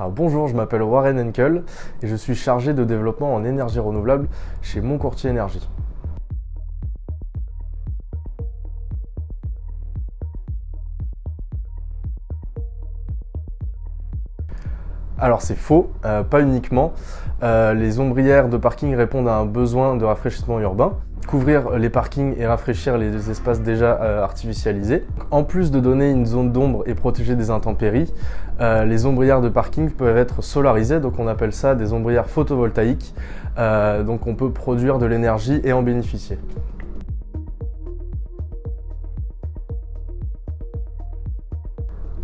Alors bonjour, je m'appelle Warren Henkel et je suis chargé de développement en énergie renouvelable chez Moncourtier Énergie. Alors c'est faux, pas uniquement. Les ombrières de parking répondent à un besoin de rafraîchissement urbain. Couvrir les parkings et rafraîchir les espaces déjà artificialisés. En plus de donner une zone d'ombre et protéger des intempéries, les ombrières de parking peuvent être solarisées, donc on appelle ça des ombrières photovoltaïques. Donc on peut produire de l'énergie et en bénéficier.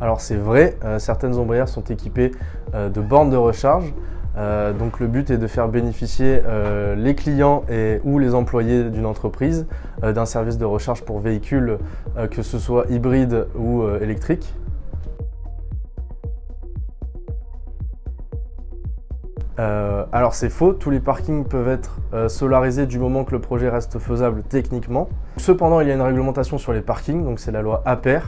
Alors c'est vrai, certaines ombrières sont équipées de bornes de recharge. Donc le but est de faire bénéficier les clients ou les employés d'une entreprise d'un service de recharge pour véhicules, que ce soit hybride ou électrique. Alors c'est faux, tous les parkings peuvent être solarisés du moment que le projet reste faisable techniquement. Cependant, il y a une réglementation sur les parkings, donc c'est la loi APER,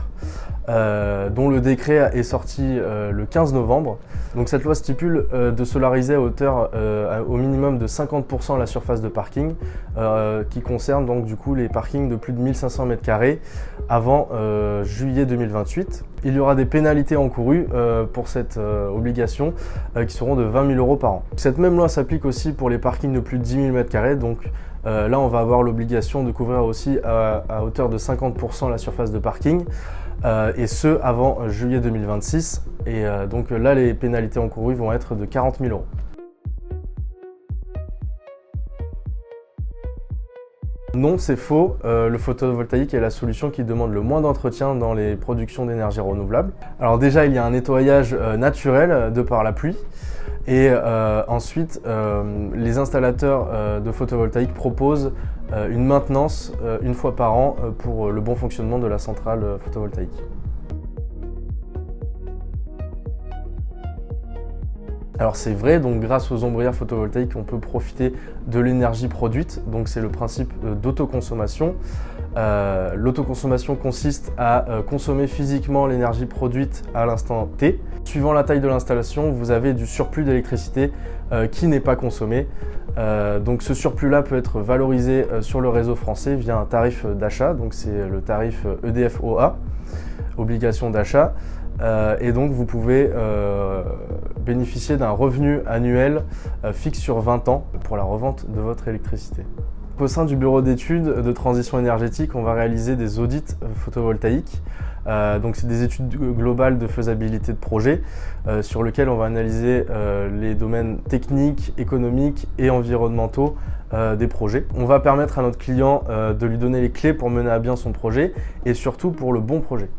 dont le décret est sorti le 15 novembre. Donc cette loi stipule de solariser à hauteur au minimum de 50% la surface de parking, qui concerne donc du coup les parkings de plus de 1500 m² avant juillet 2028. Il y aura des pénalités encourues pour cette obligation qui seront de 20 000 € par an. Cette même loi s'applique aussi pour les parkings de plus de 10 000 m², donc là on va avoir l'obligation de couvrir aussi à hauteur de 50% la surface de parking, et ce avant juillet 2026, et donc là les pénalités encourues vont être de 40 000 €. Non, c'est faux. Le photovoltaïque est la solution qui demande le moins d'entretien dans les productions d'énergie renouvelable. Alors déjà, il y a un nettoyage naturel de par la pluie. Et ensuite, les installateurs de photovoltaïque proposent une maintenance une fois par an pour le bon fonctionnement de la centrale photovoltaïque. Alors c'est vrai, donc grâce aux ombrières photovoltaïques, on peut profiter de l'énergie produite, donc c'est le principe d'autoconsommation. L'autoconsommation consiste à consommer physiquement l'énergie produite à l'instant T. Suivant la taille de l'installation, vous avez du surplus d'électricité qui n'est pas consommé. Donc ce surplus-là peut être valorisé sur le réseau français via un tarif d'achat, donc c'est le tarif EDF-OA, obligation d'achat. Et donc vous pouvez bénéficier d'un revenu annuel fixe sur 20 ans pour la revente de votre électricité. Au sein du bureau d'études de transition énergétique, on va réaliser des audits photovoltaïques. Donc c'est des études globales de faisabilité de projet sur lesquelles on va analyser les domaines techniques, économiques et environnementaux des projets. On va permettre à notre client de lui donner les clés pour mener à bien son projet et surtout pour le bon projet.